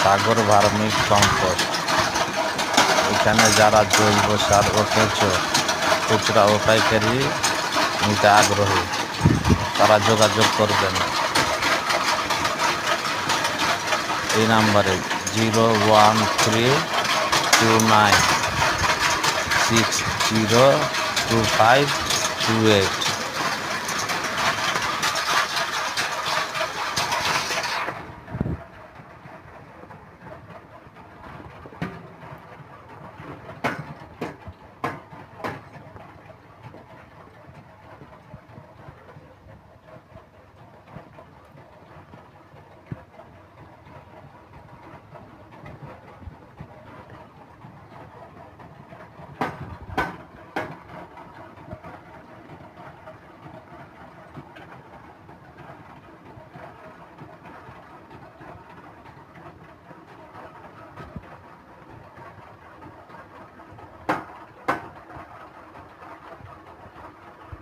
সাগর ভার্মিক compost. এখানে যারা জৈব সার ও কেঁচো খুচরা ও পাইকারি নিতে আগ্রহী তারা যোগাযোগ করবেন এই নাম্বারে 01329602528।